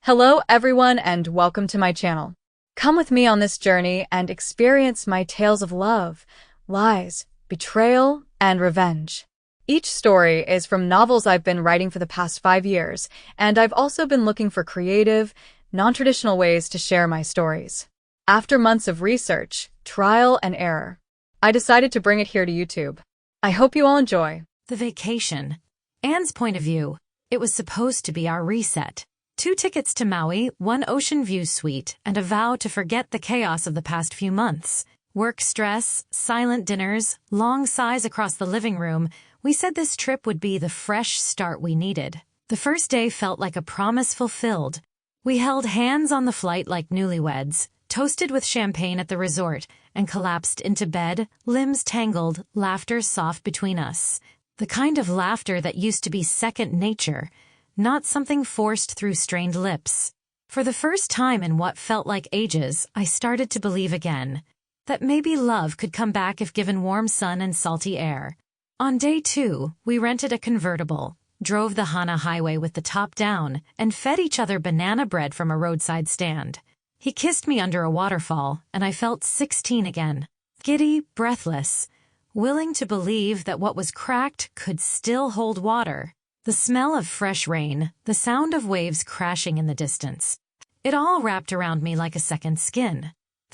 Hello everyone and welcome to my channel. Come with me on this journey and experience my tales of love, lies, betrayal, and revenge. Each story is from novels I've been writing for the past 5 years, and I've also been looking for creative, non-traditional ways to share my stories. After months of research, trial, and error, I decided to bring it here to YouTube. I hope you all enjoy. The vacation. Anne's point of view. It was supposed to be our reset. 2 tickets to Maui, 1 ocean view suite, and a vow to forget the chaos of the past few months. Work stress, silent dinners, long sighs across the living room. We said this trip would be the fresh start we needed. The first day felt like a promise fulfilled. We held hands on the flight like newlyweds, toasted with champagne at the resort, and collapsed into bed, limbs tangled, laughter soft between us. The kind of laughter that used to be second nature, not something forced through strained lips. For the first time in what felt like ages, I started to believe again that maybe love could come back if given warm sun and salty air. On day 2, we rented a convertible, drove the Hana highway with the top down, and fed each other banana bread from a roadside stand. He kissed me under a waterfall, and I felt 16 again. Giddy, breathless, willing to believe that what was cracked could still hold water. The smell of fresh rain, the sound of waves crashing in the distance. It all wrapped around me like a second skin.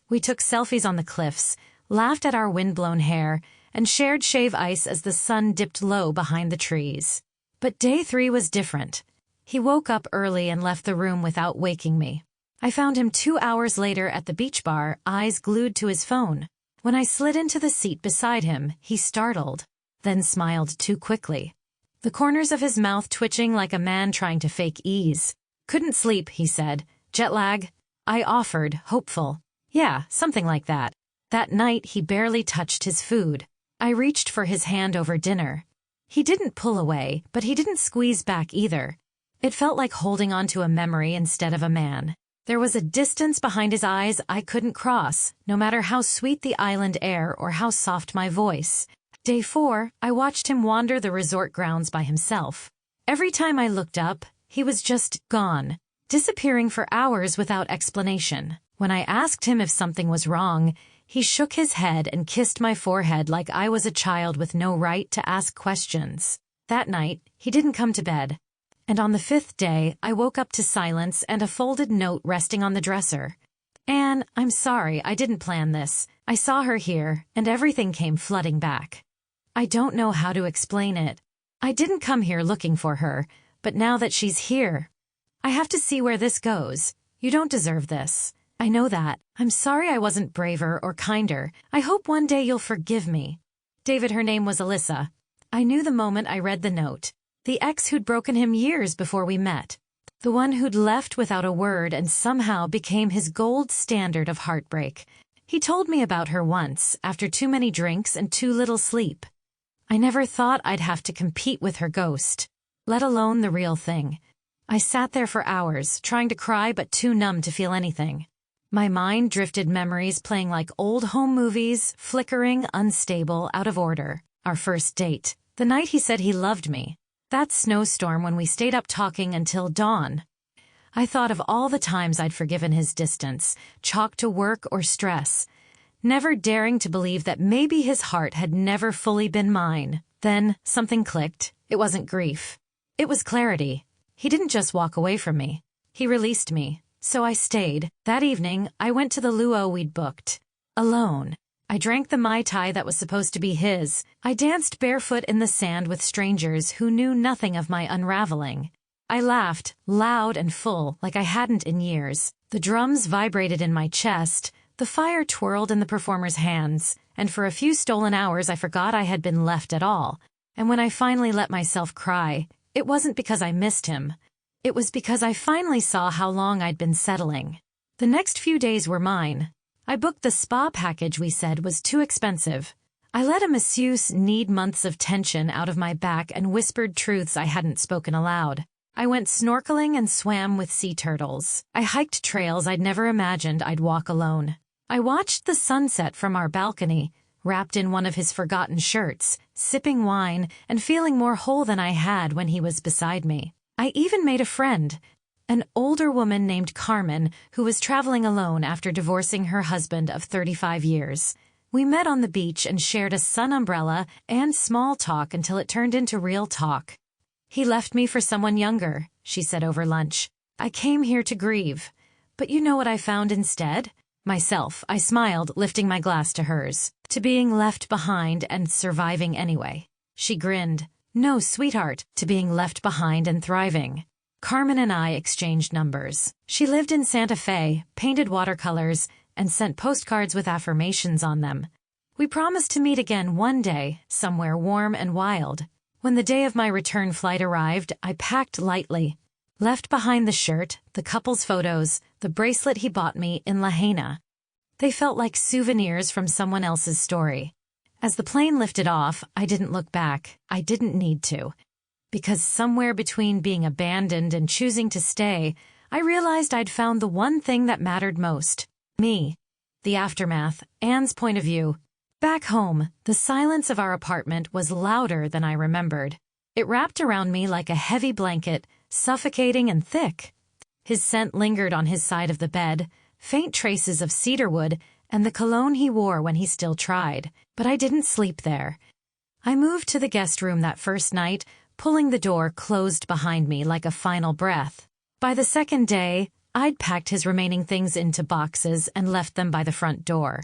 We took selfies on the cliffs, laughed at our windblown hair, and shared shave ice as the sun dipped low behind the trees. But day 3 was different. He woke up early and left the room without waking me. I found him 2 hours later at the beach bar, eyes glued to his phone. When I slid into the seat beside him, he startled, then smiled too quickly. The corners of his mouth twitching like a man trying to fake ease. Couldn't sleep, he said. Jet lag? I offered, hopeful. Yeah, something like that. That night, he barely touched his food. I reached for his hand over dinner. He didn't pull away, but he didn't squeeze back either. It felt like holding onto a memory instead of a man. There was a distance behind his eyes I couldn't cross, no matter how sweet the island air or how soft my voice. Day 4, I watched him wander the resort grounds by himself. Every time I looked up, he was just gone, disappearing for hours without explanation. When I asked him if something was wrong, he shook his head and kissed my forehead like I was a child with no right to ask questions. That night, he didn't come to bed. And on the 5th day, I woke up to silence and a folded note resting on the dresser. Anne, I'm sorry, I didn't plan this. I saw her here, and everything came flooding back. I don't know how to explain it. I didn't come here looking for her, but now that she's here, I have to see where this goes. You don't deserve this. I know that. I'm sorry I wasn't braver or kinder. I hope one day you'll forgive me. David, her name was Alyssa. I knew the moment I read the note. The ex who'd broken him years before we met. The one who'd left without a word and somehow became his gold standard of heartbreak. He told me about her once, after too many drinks and too little sleep. I never thought I'd have to compete with her ghost, let alone the real thing. I sat there for hours, trying to cry but too numb to feel anything. My mind drifted memories playing like old home movies, flickering, unstable, out of order. Our first date. The night he said he loved me. That snowstorm when we stayed up talking until dawn. I thought of all the times I'd forgiven his distance, chalked to work or stress, never daring to believe that maybe his heart had never fully been mine. Then something clicked. It wasn't grief. It was clarity. He didn't just walk away from me. He released me. So I stayed. That evening, I went to the luau we'd booked. Alone. I drank the Mai Tai that was supposed to be his. I danced barefoot in the sand with strangers who knew nothing of my unraveling. I laughed, loud and full, like I hadn't in years. The drums vibrated in my chest, the fire twirled in the performer's hands, and for a few stolen hours I forgot I had been left at all. And when I finally let myself cry, it wasn't because I missed him. It was because I finally saw how long I'd been settling. The next few days were mine. I booked the spa package we said was too expensive. I let a masseuse knead months of tension out of my back and whispered truths I hadn't spoken aloud. I went snorkeling and swam with sea turtles. I hiked trails I'd never imagined I'd walk alone. I watched the sunset from our balcony, wrapped in one of his forgotten shirts, sipping wine and feeling more whole than I had when he was beside me. I even made a friend. An older woman named Carmen who was traveling alone after divorcing her husband of 35 years. We met on the beach and shared a sun umbrella and small talk until it turned into real talk. "He left me for someone younger," she said over lunch. "I came here to grieve. But you know what I found instead?" Myself, I smiled, lifting my glass to hers. "To being left behind and surviving anyway." She grinned. "No, sweetheart, to being left behind and thriving." Carmen and I exchanged numbers. She lived in Santa Fe, painted watercolors, and sent postcards with affirmations on them. We promised to meet again one day, somewhere warm and wild. When the day of my return flight arrived, I packed lightly. Left behind the shirt, the couple's photos, the bracelet he bought me in Lahaina. They felt like souvenirs from someone else's story. As the plane lifted off, I didn't look back. I didn't need to. Because somewhere between being abandoned and choosing to stay, I realized I'd found the one thing that mattered most. Me. The aftermath, Anne's point of view. Back home, the silence of our apartment was louder than I remembered. It wrapped around me like a heavy blanket, suffocating and thick. His scent lingered on his side of the bed, faint traces of cedarwood, and the cologne he wore when he still tried. But I didn't sleep there. I moved to the guest room that first night, pulling the door closed behind me like a final breath. By the second day, I'd packed his remaining things into boxes and left them by the front door.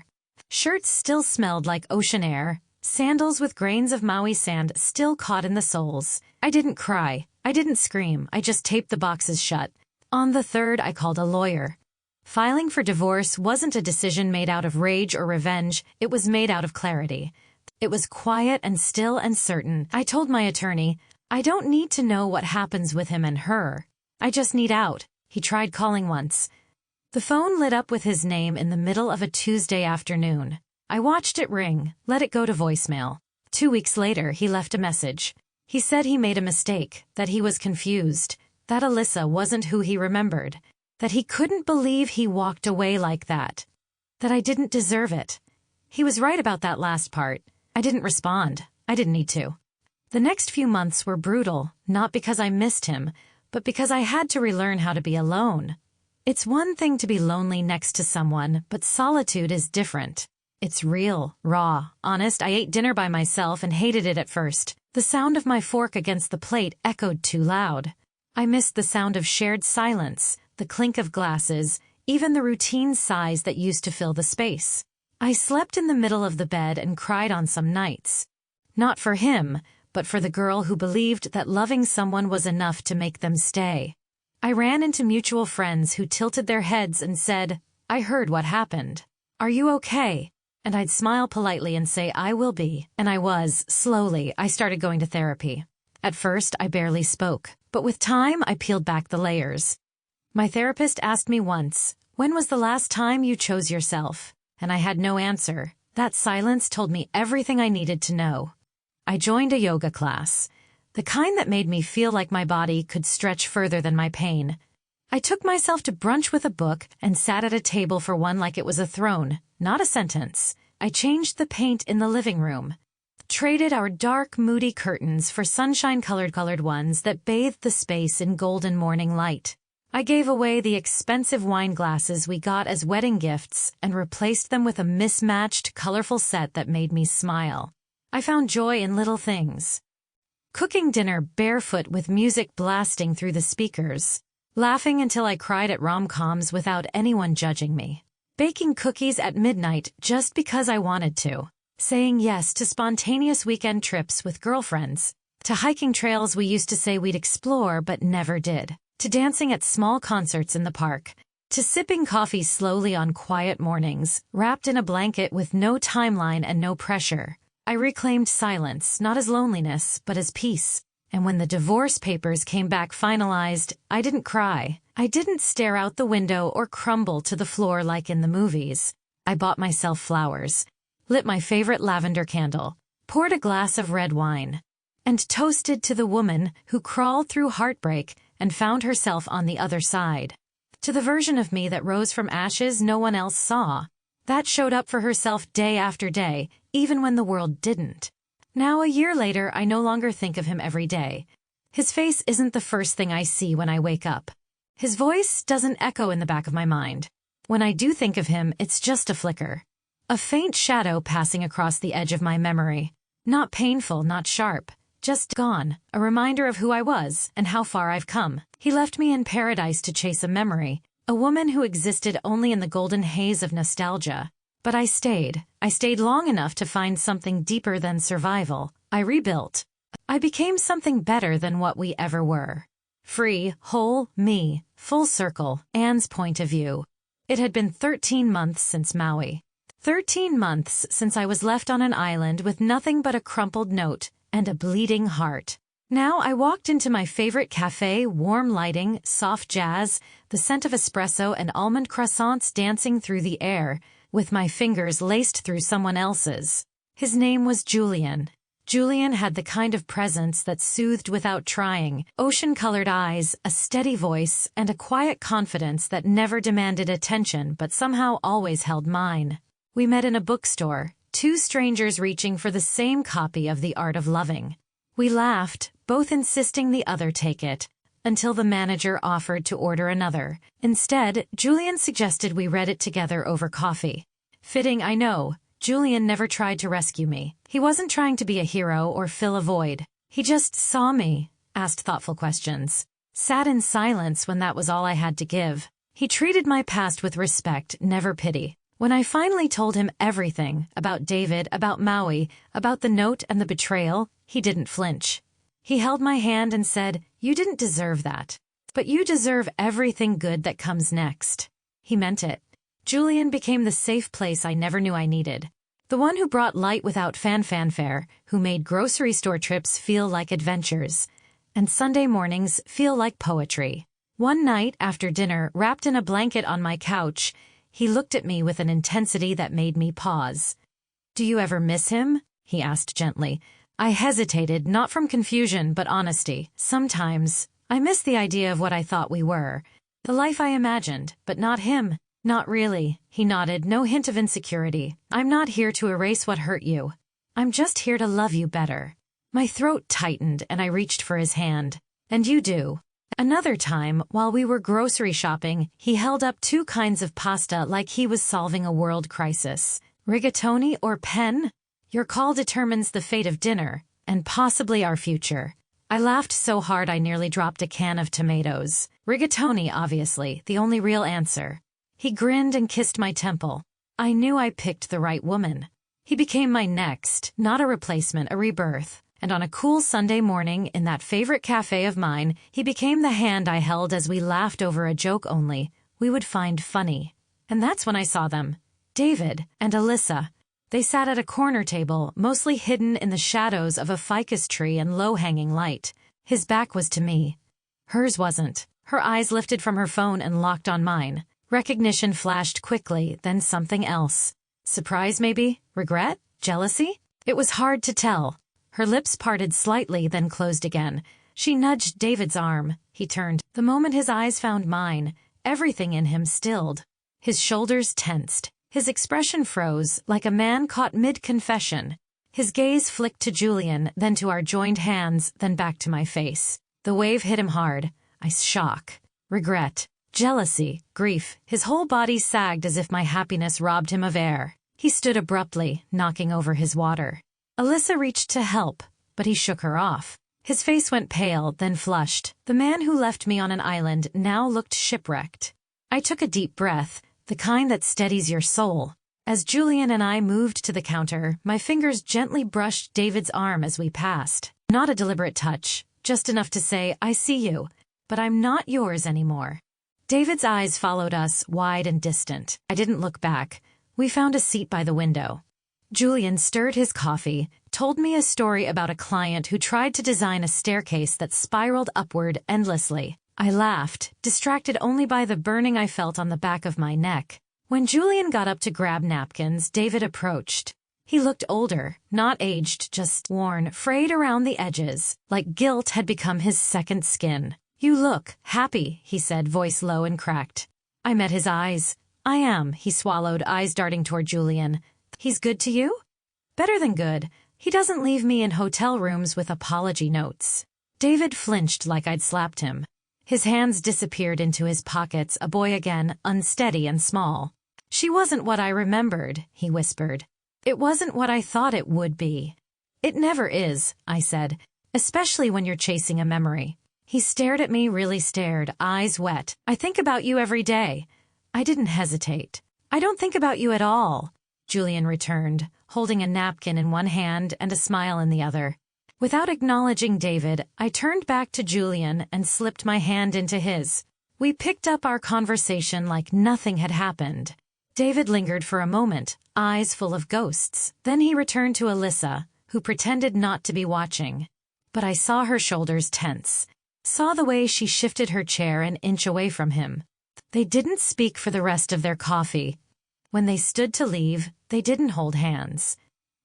Shirts still smelled like ocean air, sandals with grains of Maui sand still caught in the soles. I didn't cry. I didn't scream. I just taped the boxes shut. On the third, I called a lawyer. Filing for divorce wasn't a decision made out of rage or revenge. It was made out of clarity. It was quiet and still and certain. I told my attorney, "I don't need to know what happens with him and her. I just need out." He tried calling once. The phone lit up with his name in the middle of a Tuesday afternoon. I watched it ring, let it go to voicemail. 2 weeks later, he left a message. He said he made a mistake, that he was confused, that Alyssa wasn't who he remembered, that he couldn't believe he walked away like that, that I didn't deserve it. He was right about that last part. I didn't respond. I didn't need to. The next few months were brutal, not because I missed him, but because I had to relearn how to be alone. It's one thing to be lonely next to someone, but solitude is different. It's real, raw, honest. I ate dinner by myself and hated it at first. The sound of my fork against the plate echoed too loud. I missed the sound of shared silence, the clink of glasses, even the routine sighs that used to fill the space. I slept in the middle of the bed and cried on some nights. Not for him, but for the girl who believed that loving someone was enough to make them stay. I ran into mutual friends who tilted their heads and said, "I heard what happened. Are you okay?" And I'd smile politely and say, "I will be." And I was. Slowly, I started going to therapy. At first, I barely spoke, but with time, I peeled back the layers. My therapist asked me once, "When was the last time you chose yourself?" And I had no answer. That silence told me everything I needed to know. I joined a yoga class, the kind that made me feel like my body could stretch further than my pain. I took myself to brunch with a book and sat at a table for one like it was a throne, not a sentence. I changed the paint in the living room, traded our dark, moody curtains for sunshine-colored ones that bathed the space in golden morning light. I gave away the expensive wine glasses we got as wedding gifts and replaced them with a mismatched, colorful set that made me smile. I found joy in little things. Cooking dinner barefoot with music blasting through the speakers. Laughing until I cried at rom-coms without anyone judging me. Baking cookies at midnight just because I wanted to. Saying yes to spontaneous weekend trips with girlfriends. To hiking trails we used to say we'd explore but never did. To dancing at small concerts in the park. To sipping coffee slowly on quiet mornings, wrapped in a blanket with no timeline and no pressure. I reclaimed silence, not as loneliness, but as peace. And when the divorce papers came back finalized, I didn't cry. I didn't stare out the window or crumble to the floor like in the movies. I bought myself flowers, lit my favorite lavender candle, poured a glass of red wine, and toasted to the woman who crawled through heartbreak and found herself on the other side. To the version of me that rose from ashes no one else saw. That showed up for herself day after day, even when the world didn't. Now, a year later, I no longer think of him every day. His face isn't the first thing I see when I wake up. His voice doesn't echo in the back of my mind. When I do think of him, it's just a flicker. A faint shadow passing across the edge of my memory. Not painful, not sharp. Just gone, a reminder of who I was and how far I've come. He left me in paradise to chase a memory, a woman who existed only in the golden haze of nostalgia. But I stayed. I stayed long enough to find something deeper than survival. I rebuilt. I became something better than what we ever were. Free, whole, me, full circle, Anne's point of view. It had been 13 months since Maui. 13 months since I was left on an island with nothing but a crumpled note and a bleeding heart. Now I walked into my favorite cafe, warm lighting, soft jazz, the scent of espresso and almond croissants dancing through the air, with my fingers laced through someone else's. His name was Julian. Julian had the kind of presence that soothed without trying, ocean-colored eyes, a steady voice, and a quiet confidence that never demanded attention but somehow always held mine. We met in a bookstore, two strangers reaching for the same copy of The Art of Loving. We laughed, both insisting the other take it, until the manager offered to order another. Instead, Julian suggested we read it together over coffee. Fitting, I know. Julian never tried to rescue me. He wasn't trying to be a hero or fill a void. He just saw me, asked thoughtful questions, sat in silence when that was all I had to give. He treated my past with respect, never pity. When I finally told him everything, about David, about Maui, about the note and the betrayal, he didn't flinch. He held my hand and said, "You didn't deserve that. But you deserve everything good that comes next." He meant it. Julian became the safe place I never knew I needed. The one who brought light without fanfare, who made grocery store trips feel like adventures, and Sunday mornings feel like poetry. One night after dinner, wrapped in a blanket on my couch, he looked at me with an intensity that made me pause. "Do you ever miss him?" he asked gently. I hesitated, not from confusion but honesty. Sometimes. I miss the idea of what I thought we were. The life I imagined, but not him. "Not really," he nodded, no hint of insecurity. "I'm not here to erase what hurt you. I'm just here to love you better." My throat tightened and I reached for his hand. "And you do." Another time, while we were grocery shopping, he held up two kinds of pasta like he was solving a world crisis. "Rigatoni or pen? Your call determines the fate of dinner, and possibly our future." I laughed so hard I nearly dropped a can of tomatoes. Rigatoni, obviously, the only real answer. He grinned and kissed my temple. I knew I picked the right woman. He became my next, not a replacement, a rebirth. And on a cool Sunday morning in that favorite cafe of mine, he became the hand I held as we laughed over a joke only we would find funny. And that's when I saw them. David and Alyssa. They sat at a corner table, mostly hidden in the shadows of a ficus tree and low-hanging light. His back was to me. Hers wasn't. Her eyes lifted from her phone and locked on mine. Recognition flashed quickly, then something else. Surprise, maybe? Regret? Jealousy? It was hard to tell. Her lips parted slightly, then closed again. She nudged David's arm. He turned. The moment his eyes found mine, everything in him stilled. His shoulders tensed. His expression froze, like a man caught mid-confession. His gaze flicked to Julian, then to our joined hands, then back to my face. The wave hit him hard. Shock. Regret. Jealousy, grief, his whole body sagged as if my happiness robbed him of air. He stood abruptly, knocking over his water. Alyssa reached to help, but he shook her off. His face went pale, then flushed. The man who left me on an island now looked shipwrecked. I took a deep breath, the kind that steadies your soul. As Julian and I moved to the counter, my fingers gently brushed David's arm as we passed. Not a deliberate touch, just enough to say, "I see you, but I'm not yours anymore." David's eyes followed us, wide and distant. I didn't look back. We found a seat by the window. Julian stirred his coffee, told me a story about a client who tried to design a staircase that spiraled upward endlessly. I laughed, distracted only by the burning I felt on the back of my neck. When Julian got up to grab napkins, David approached. He looked older, not aged, just worn, frayed around the edges, like guilt had become his second skin. "You look happy," he said, voice low and cracked. I met his eyes. "I am," he swallowed, eyes darting toward Julian. "He's good to you?" "Better than good. He doesn't leave me in hotel rooms with apology notes." David flinched like I'd slapped him. His hands disappeared into his pockets, a boy again, unsteady and small. "She wasn't what I remembered," he whispered. "It wasn't what I thought it would be." "It never is," I said, "especially when you're chasing a memory." He stared at me, really stared, eyes wet. "I think about you every day." I didn't hesitate. "I don't think about you at all," Julian returned, holding a napkin in one hand and a smile in the other. Without acknowledging David, I turned back to Julian and slipped my hand into his. We picked up our conversation like nothing had happened. David lingered for a moment, eyes full of ghosts. Then he returned to Alyssa, who pretended not to be watching. But I saw her shoulders tense, saw the way she shifted her chair an inch away from him. They didn't speak for the rest of their coffee. When they stood to leave, they didn't hold hands.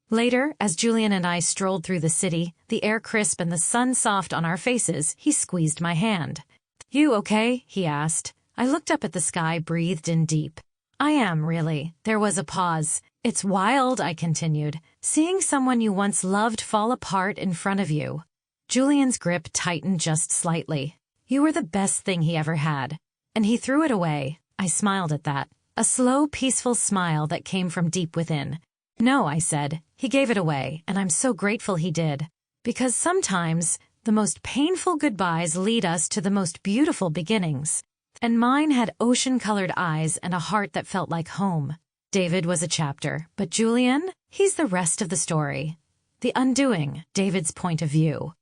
Later, as Julian and I strolled through the city, the air crisp and the sun soft on our faces, he squeezed my hand. "You okay?" he asked. I looked up at the sky, breathed in deep. "I am, really." There was a pause. "It's wild," I continued, "seeing someone you once loved fall apart in front of you." Julian's grip tightened just slightly. "You were the best thing he ever had." And he threw it away. I smiled at that. A slow, peaceful smile that came from deep within. "No," I said, "he gave it away, and I'm so grateful he did. Because sometimes the most painful goodbyes lead us to the most beautiful beginnings." And mine had ocean-colored eyes and a heart that felt like home. David was a chapter, but Julian, he's the rest of the story. The undoing, David's point of view.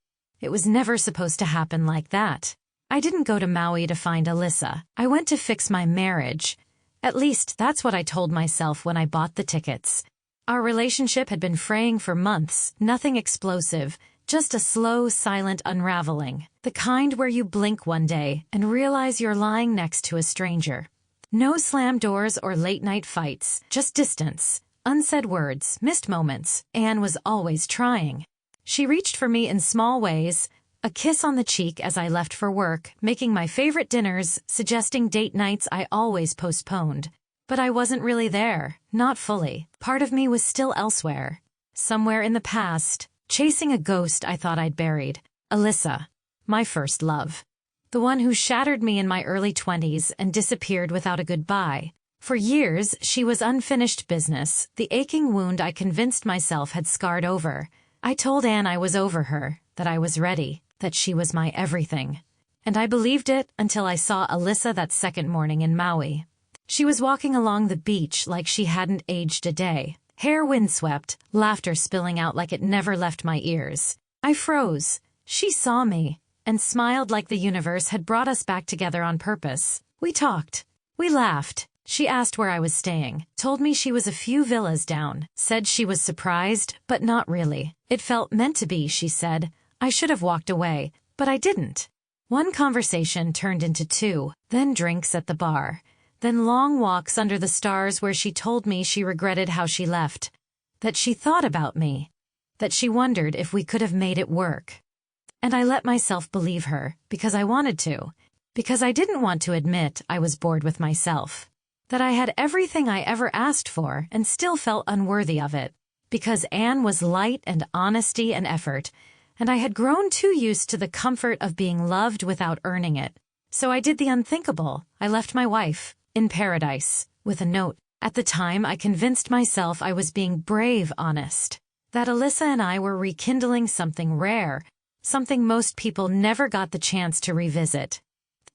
It was never supposed to happen like that. I didn't go to Maui to find Alyssa. I went to fix my marriage. At least that's what I told myself when I bought the tickets. Our relationship had been fraying for months, nothing explosive, just a slow, silent unraveling, the kind where you blink one day and realize you're lying next to a stranger. No slam doors or late-night fights, just distance, unsaid words, missed moments. Anne was always trying. She reached for me in small ways, a kiss on the cheek as I left for work, making my favorite dinners, suggesting date nights I always postponed. But I wasn't really there, not fully. Part of me was still elsewhere, somewhere in the past, chasing a ghost I thought I'd buried. Alyssa, my first love. The one who shattered me in my early 20s and disappeared without a goodbye. For years, she was unfinished business, the aching wound I convinced myself had scarred over. I told Anne I was over her, that I was ready, that she was my everything. And I believed it until I saw Alyssa that second morning in Maui. She was walking along the beach like she hadn't aged a day. Hair windswept, laughter spilling out like it never left my ears. I froze. She saw me, and smiled like the universe had brought us back together on purpose. We talked. We laughed. She asked where I was staying, told me she was a few villas down, said she was surprised, but not really. It felt meant to be, she said. I should have walked away, but I didn't. One conversation turned into two, then drinks at the bar. Then long walks under the stars where she told me she regretted how she left, that she thought about me, that she wondered if we could have made it work. And I let myself believe her, because I wanted to, because I didn't want to admit I was bored with myself, that I had everything I ever asked for and still felt unworthy of it, because Anne was light and honesty and effort, and I had grown too used to the comfort of being loved without earning it. So I did the unthinkable. I left my wife. In paradise, with a note. At the time, I convinced myself I was being brave, honest. That Alyssa and I were rekindling something rare, something most people never got the chance to revisit.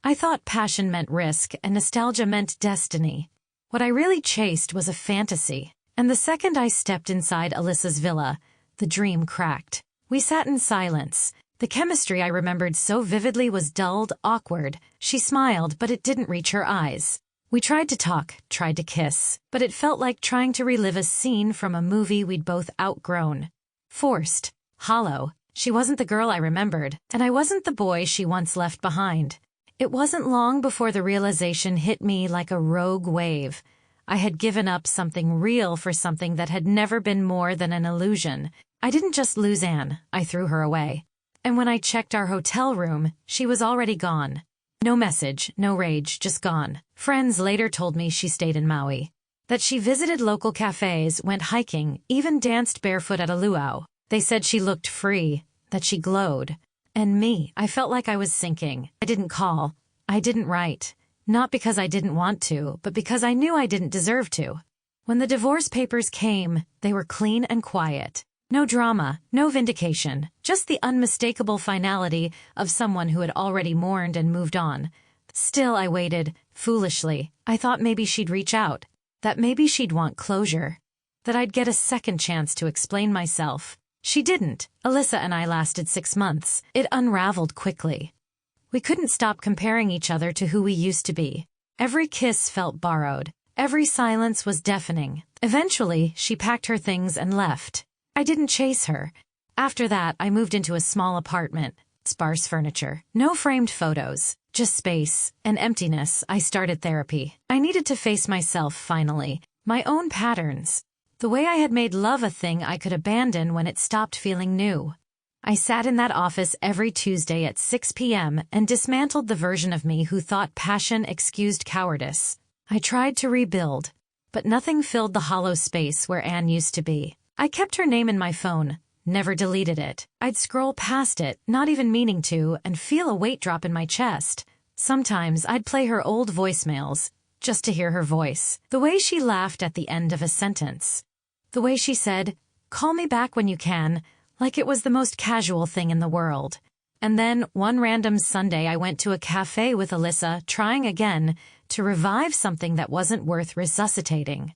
I thought passion meant risk and nostalgia meant destiny. What I really chased was a fantasy. And the second I stepped inside Alyssa's villa, the dream cracked. We sat in silence. The chemistry I remembered so vividly was dulled, awkward. She smiled, but it didn't reach her eyes. We tried to talk, tried to kiss, but it felt like trying to relive a scene from a movie we'd both outgrown. Forced, hollow. She wasn't the girl I remembered, and I wasn't the boy she once left behind. It wasn't long before the realization hit me like a rogue wave. I had given up something real for something that had never been more than an illusion. I didn't just lose Anne, I threw her away. And when I checked our hotel room, she was already gone. No message, no rage, just gone. Friends later told me she stayed in Maui. That she visited local cafes, went hiking, even danced barefoot at a luau. They said she looked free, that she glowed. And me, I felt like I was sinking. I didn't call. I didn't write. Not because I didn't want to, but because I knew I didn't deserve to. When the divorce papers came, they were clean and quiet. No drama, no vindication, just the unmistakable finality of someone who had already mourned and moved on. Still, I waited, foolishly. I thought maybe she'd reach out, that maybe she'd want closure, that I'd get a second chance to explain myself. She didn't. Alyssa and I lasted 6 months. It unraveled quickly. We couldn't stop comparing each other to who we used to be. Every kiss felt borrowed. Every silence was deafening. Eventually, she packed her things and left. I didn't chase her. After that, I moved into a small apartment. Sparse furniture. No framed photos. Just space and emptiness. I started therapy. I needed to face myself, finally. My own patterns. The way I had made love a thing I could abandon when it stopped feeling new. I sat in that office every Tuesday at 6 p.m. and dismantled the version of me who thought passion excused cowardice. I tried to rebuild, but nothing filled the hollow space where Anne used to be. I kept her name in my phone, never deleted it. I'd scroll past it, not even meaning to, and feel a weight drop in my chest. Sometimes I'd play her old voicemails, just to hear her voice. The way she laughed at the end of a sentence. The way she said, "Call me back when you can," like it was the most casual thing in the world. And then, one random Sunday, I went to a cafe with Alyssa, trying again to revive something that wasn't worth resuscitating.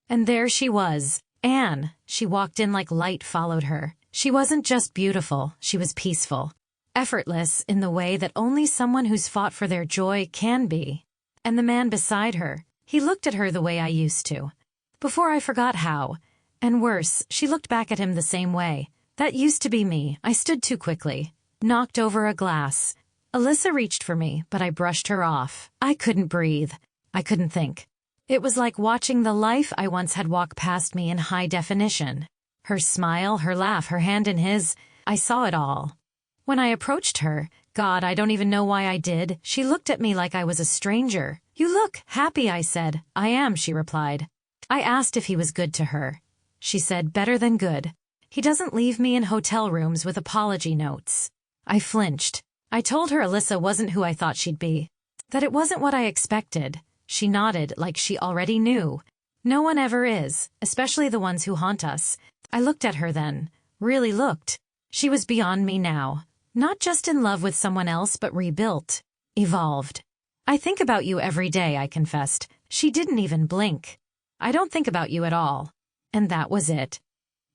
And there she was, Anne. She walked in like light followed her. She wasn't just beautiful, she was peaceful. Effortless in the way that only someone who's fought for their joy can be. And the man beside her, he looked at her the way I used to. Before I forgot how. And worse, she looked back at him the same way. That used to be me. I stood too quickly. Knocked over a glass. Alyssa reached for me, but I brushed her off. I couldn't breathe. I couldn't think. It was like watching the life I once had walk past me in high definition. Her smile, her laugh, her hand in his, I saw it all. When I approached her, God, I don't even know why I did, she looked at me like I was a stranger. "You look happy," I said. "I am," she replied. I asked if he was good to her. She said, "Better than good. He doesn't leave me in hotel rooms with apology notes." I flinched. I told her Alyssa wasn't who I thought she'd be. That it wasn't what I expected. She nodded like she already knew. No one ever is, especially the ones who haunt us. I looked at her then. Really looked. She was beyond me now. Not just in love with someone else, but rebuilt. Evolved. "I think about you every day," I confessed. She didn't even blink. "I don't think about you at all." And that was it.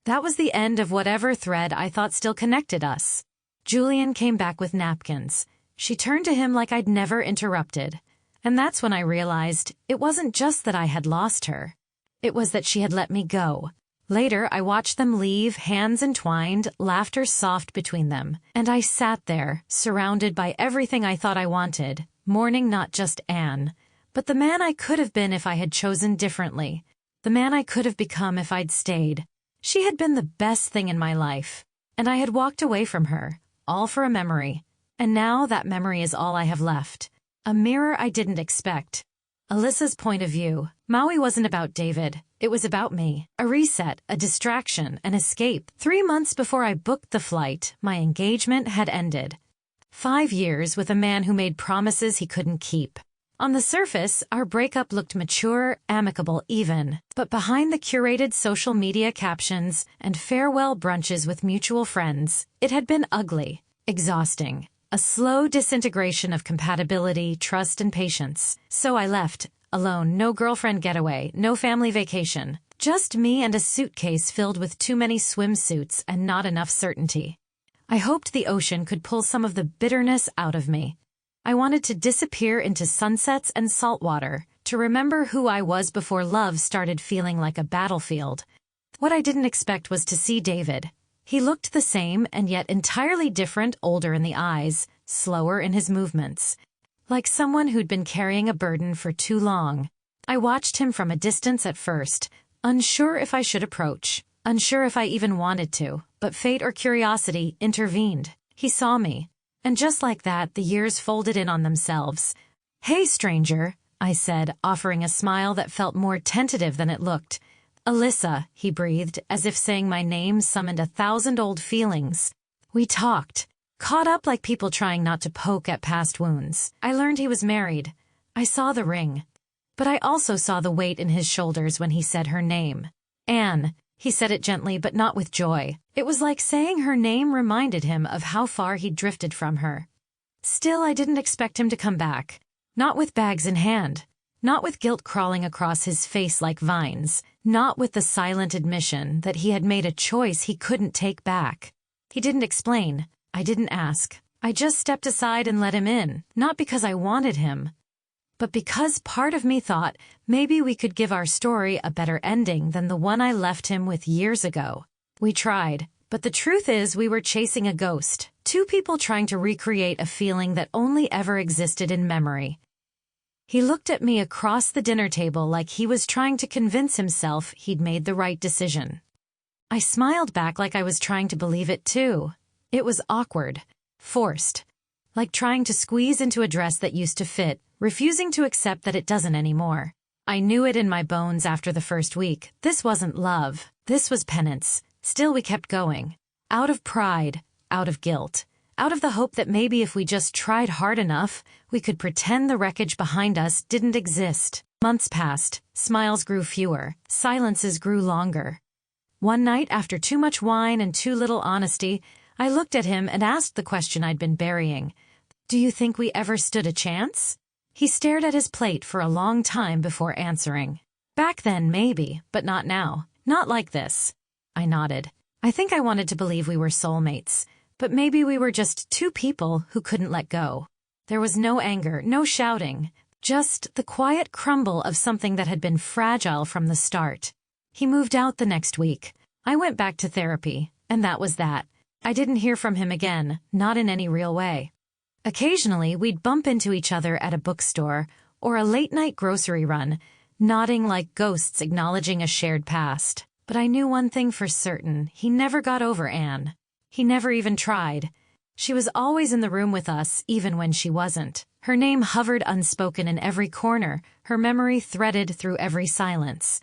That was the end of whatever thread I thought still connected us. Julian came back with napkins. She turned to him like I'd never interrupted. And that's when I realized it wasn't just that I had lost her. It was that she had let me go. Later, I watched them leave, hands entwined, laughter soft between them. And I sat there, surrounded by everything I thought I wanted, mourning not just Anne, but the man I could have been if I had chosen differently. The man I could have become if I'd stayed. She had been the best thing in my life. And I had walked away from her, all for a memory. And now that memory is all I have left. A mirror I didn't expect. Alyssa's point of view. Maui wasn't about David. It was about me. A reset, a distraction, an escape. 3 months before I booked the flight, my engagement had ended. 5 years with a man who made promises he couldn't keep. On the surface, our breakup looked mature, amicable even. But behind the curated social media captions and farewell brunches with mutual friends, it had been ugly, exhausting. A slow disintegration of compatibility, trust, and patience. So I left, alone, no girlfriend getaway, no family vacation. Just me and a suitcase filled with too many swimsuits and not enough certainty. I hoped the ocean could pull some of the bitterness out of me. I wanted to disappear into sunsets and salt water, to remember who I was before love started feeling like a battlefield. What I didn't expect was to see David. He looked the same and yet entirely different, older in the eyes, slower in his movements. Like someone who'd been carrying a burden for too long. I watched him from a distance at first, unsure if I should approach, unsure if I even wanted to, but fate or curiosity intervened. He saw me. And just like that, the years folded in on themselves. "Hey, stranger," I said, offering a smile that felt more tentative than it looked. "Alyssa," he breathed, as if saying my name summoned 1,000 old feelings. We talked. Caught up like people trying not to poke at past wounds. I learned he was married. I saw the ring. But I also saw the weight in his shoulders when he said her name. Anne. He said it gently but not with joy. It was like saying her name reminded him of how far he'd drifted from her. Still, I didn't expect him to come back. Not with bags in hand. Not with guilt crawling across his face like vines. Not with the silent admission that he had made a choice he couldn't take back. He didn't explain. I didn't ask. I just stepped aside and let him in, not because I wanted him, but because part of me thought maybe we could give our story a better ending than the one I left him with years ago. We tried, but the truth is we were chasing a ghost, two people trying to recreate a feeling that only ever existed in memory. He looked at me across the dinner table like he was trying to convince himself he'd made the right decision. I smiled back like I was trying to believe it too. It was awkward, forced, like trying to squeeze into a dress that used to fit, refusing to accept that it doesn't anymore. I knew it in my bones after the first week. This wasn't love. This was penance. Still we kept going. Out of pride, out of guilt, out of the hope that maybe if we just tried hard enough, we could pretend the wreckage behind us didn't exist. Months passed. Smiles grew fewer. Silences grew longer. One night, after too much wine and too little honesty, I looked at him and asked the question I'd been burying. Do you think we ever stood a chance? He stared at his plate for a long time before answering. Back then, maybe, but not now. Not like this. I nodded. I think I wanted to believe we were soulmates, but maybe we were just two people who couldn't let go. There was no anger, no shouting, just the quiet crumble of something that had been fragile from the start. He moved out the next week. I went back to therapy, and that was that. I didn't hear from him again, not in any real way. Occasionally, we'd bump into each other at a bookstore or a late-night grocery run, nodding like ghosts acknowledging a shared past. But I knew one thing for certain. He never got over Anne. He never even tried. She was always in the room with us, even when she wasn't. Her name hovered unspoken in every corner, her memory threaded through every silence.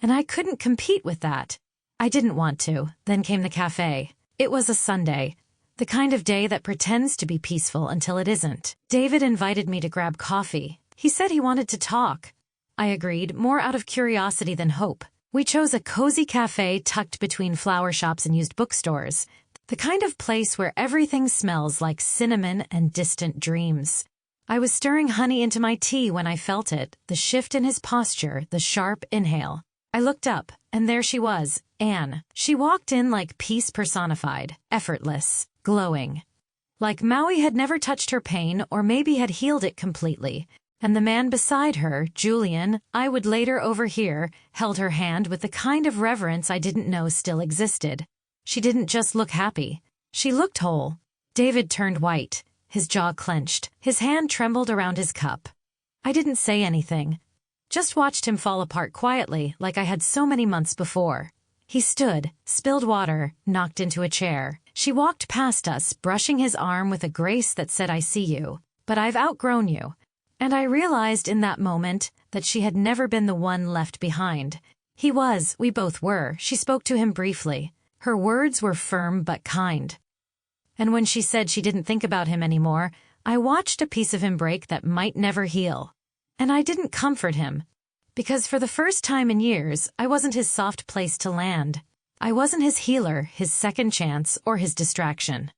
And I couldn't compete with that. I didn't want to. Then came the cafe. It was a Sunday. The kind of day that pretends to be peaceful until it isn't. David invited me to grab coffee. He said he wanted to talk. I agreed, more out of curiosity than hope. We chose a cozy cafe tucked between flower shops and used bookstores. The kind of place where everything smells like cinnamon and distant dreams. I was stirring honey into my tea when I felt it, the shift in his posture, the sharp inhale. I looked up, and there she was, Anne. She walked in like peace personified, effortless, glowing. Like Maui had never touched her pain or maybe had healed it completely. And the man beside her, Julian, I would later overhear, held her hand with the kind of reverence I didn't know still existed. She didn't just look happy. She looked whole. David turned white, his jaw clenched, his hand trembled around his cup. I didn't say anything. Just watched him fall apart quietly like I had so many months before. He stood, spilled water, knocked into a chair. She walked past us, brushing his arm with a grace that said, I see you, but I've outgrown you. And I realized in that moment that she had never been the one left behind. He was, we both were. She spoke to him briefly. Her words were firm but kind. And when she said she didn't think about him anymore, I watched a piece of him break that might never heal. And I didn't comfort him. Because for the first time in years, I wasn't his soft place to land. I wasn't his healer, his second chance, or his distraction.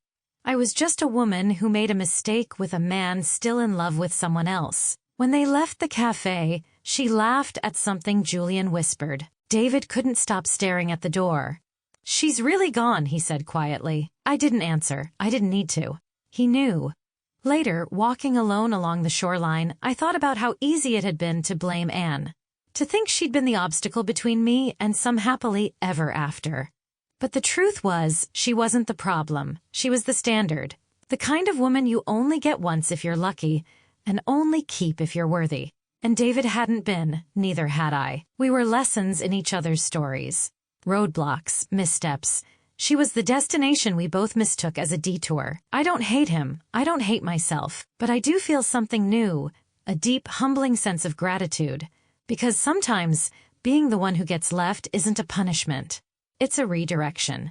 I was just a woman who made a mistake with a man still in love with someone else. When they left the cafe, she laughed at something Julian whispered. David couldn't stop staring at the door. She's really gone, he said quietly. I didn't answer. I didn't need to. He knew. Later, walking alone along the shoreline, I thought about how easy it had been to blame Anne. To think she'd been the obstacle between me and some happily ever after. But the truth was, she wasn't the problem. She was the standard. The kind of woman you only get once if you're lucky, and only keep if you're worthy. And David hadn't been, neither had I. We were lessons in each other's stories. Roadblocks, missteps. She was the destination we both mistook as a detour. I don't hate him. I don't hate myself. But I do feel something new, a deep, humbling sense of gratitude. Because sometimes, being the one who gets left isn't a punishment. It's a redirection.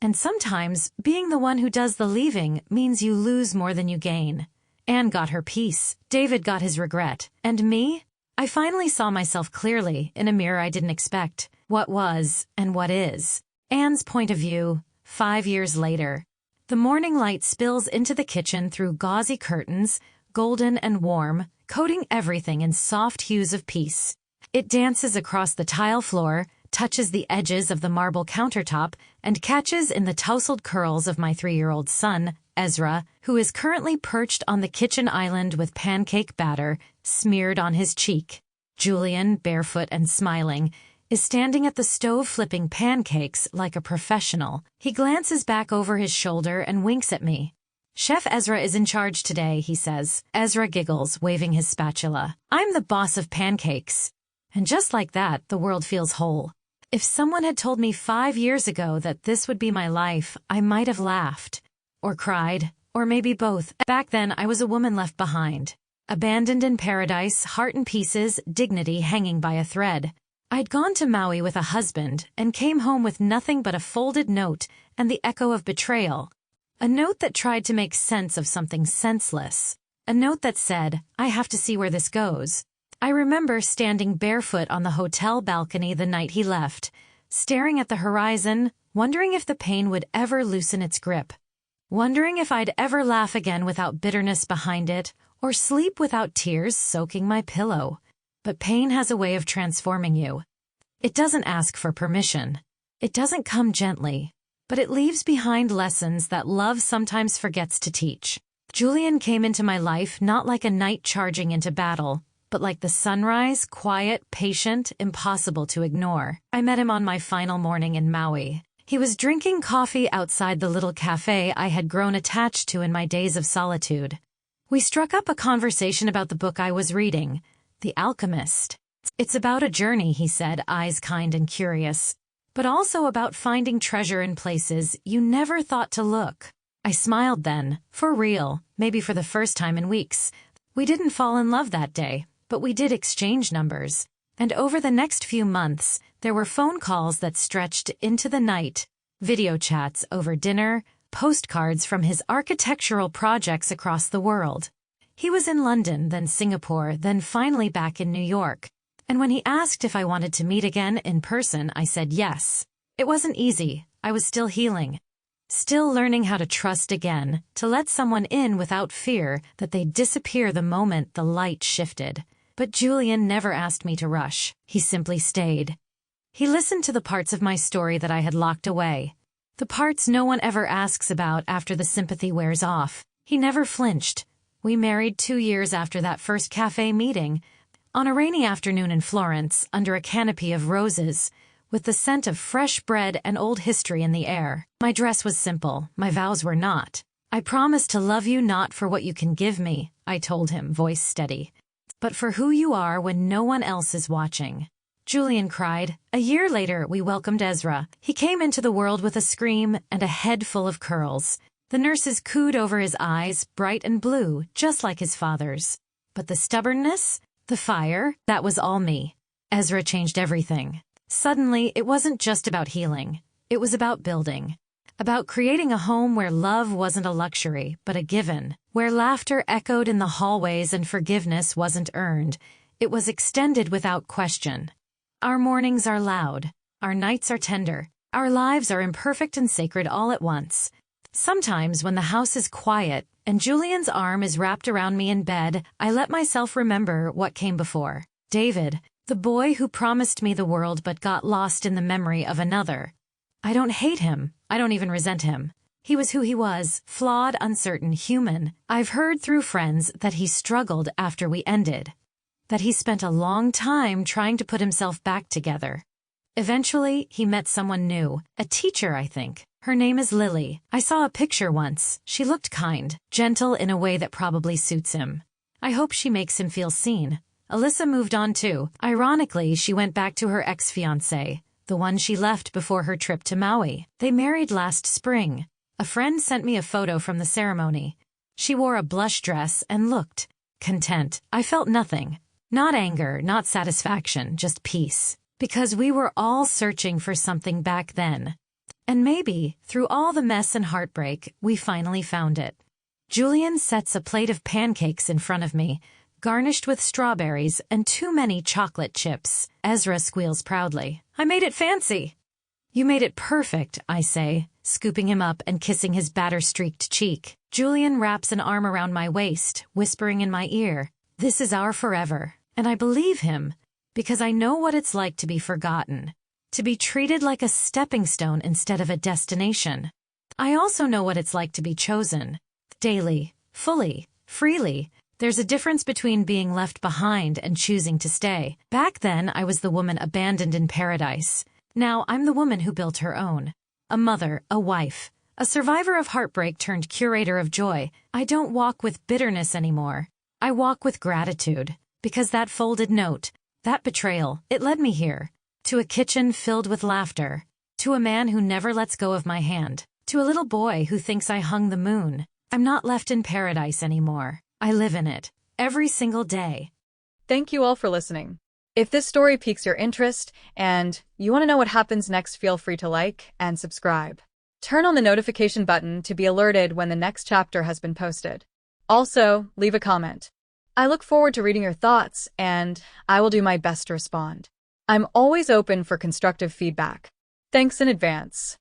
And sometimes, being the one who does the leaving means you lose more than you gain. Anne got her peace, David got his regret, and me? I finally saw myself clearly in a mirror I didn't expect. What was and what is. Anne's point of view, 5 years later. The morning light spills into the kitchen through gauzy curtains, golden and warm, coating everything in soft hues of peace. It dances across the tile floor, touches the edges of the marble countertop, and catches in the tousled curls of my 3-year-old son, Ezra, who is currently perched on the kitchen island with pancake batter smeared on his cheek. Julian, barefoot and smiling, is standing at the stove flipping pancakes like a professional. He glances back over his shoulder and winks at me. Chef Ezra is in charge today, he says. Ezra giggles, waving his spatula. I'm the boss of pancakes. And just like that, the world feels whole. If someone had told me 5 years ago that this would be my life, I might have laughed. Or cried. Or maybe both. Back then, I was a woman left behind. Abandoned in paradise, heart in pieces, dignity hanging by a thread. I'd gone to Maui with a husband and came home with nothing but a folded note and the echo of betrayal. A note that tried to make sense of something senseless. A note that said, I have to see where this goes. I remember standing barefoot on the hotel balcony the night he left, staring at the horizon, wondering if the pain would ever loosen its grip. Wondering if I'd ever laugh again without bitterness behind it, or sleep without tears soaking my pillow. But pain has a way of transforming you. It doesn't ask for permission. It doesn't come gently. But it leaves behind lessons that love sometimes forgets to teach. Julian came into my life not like a knight charging into battle, but like the sunrise, quiet, patient, impossible to ignore. I met him on my final morning in Maui. He was drinking coffee outside the little cafe I had grown attached to in my days of solitude. We struck up a conversation about the book I was reading, The Alchemist. It's about a journey, he said, eyes kind and curious, but also about finding treasure in places you never thought to look. I smiled then, for real, maybe for the first time in weeks. We didn't fall in love that day, but we did exchange numbers. And over the next few months, there were phone calls that stretched into the night, video chats over dinner, postcards from his architectural projects across the world. He was in London, then Singapore, then finally back in New York. And when he asked if I wanted to meet again in person, I said yes. It wasn't easy. I was still healing. Still learning how to trust again, to let someone in without fear that they'd disappear the moment the light shifted. But Julian never asked me to rush. He simply stayed. He listened to the parts of my story that I had locked away. The parts no one ever asks about after the sympathy wears off. He never flinched. We married 2 years after that first cafe meeting, on a rainy afternoon in Florence, under a canopy of roses, with the scent of fresh bread and old history in the air. My dress was simple, my vows were not. I promise to love you not for what you can give me, I told him, voice steady, but for who you are when no one else is watching. Julian cried. A year later, we welcomed Ezra. He came into the world with a scream and a head full of curls. The nurses cooed over his eyes, bright and blue, just like his father's. But the stubbornness, the fire, that was all me. Ezra changed everything. Suddenly, it wasn't just about healing. It was about building. About creating a home where love wasn't a luxury, but a given. Where laughter echoed in the hallways and forgiveness wasn't earned. It was extended without question. Our mornings are loud. Our nights are tender. Our lives are imperfect and sacred all at once. Sometimes when the house is quiet and Julian's arm is wrapped around me in bed, I let myself remember what came before. David, the boy who promised me the world but got lost in the memory of another. I don't hate him. I don't even resent him. He was who he was, flawed, uncertain, human. I've heard through friends that he struggled after we ended. That he spent a long time trying to put himself back together. Eventually, he met someone new, a teacher, I think. Her name is Lily. I saw a picture once. She looked kind, gentle in a way that probably suits him. I hope she makes him feel seen. Alyssa moved on too. Ironically, she went back to her ex-fiancé, the one she left before her trip to Maui. They married last spring. A friend sent me a photo from the ceremony. She wore a blush dress and looked content. I felt nothing. Not anger, not satisfaction, just peace. Because we were all searching for something back then. And maybe, through all the mess and heartbreak, we finally found it. Julian sets a plate of pancakes in front of me, garnished with strawberries and too many chocolate chips. Ezra squeals proudly. I made it fancy. You made it perfect, I say, scooping him up and kissing his batter-streaked cheek. Julian wraps an arm around my waist, whispering in my ear, "This is our forever." And I believe him, because I know what it's like to be forgotten, to be treated like a stepping stone instead of a destination. I also know what it's like to be chosen. Daily, fully, freely. There's a difference between being left behind and choosing to stay. Back then, I was the woman abandoned in paradise. Now, I'm the woman who built her own. A mother, a wife, a survivor of heartbreak turned curator of joy. I don't walk with bitterness anymore. I walk with gratitude. Because that folded note, that betrayal, it led me here. To a kitchen filled with laughter. To a man who never lets go of my hand. To a little boy who thinks I hung the moon. I'm not left in paradise anymore. I live in it. Every single day. Thank you all for listening. If this story piques your interest and you want to know what happens next, feel free to like and subscribe. Turn on the notification button to be alerted when the next chapter has been posted. Also, leave a comment. I look forward to reading your thoughts, and I will do my best to respond. I'm always open for constructive feedback. Thanks in advance.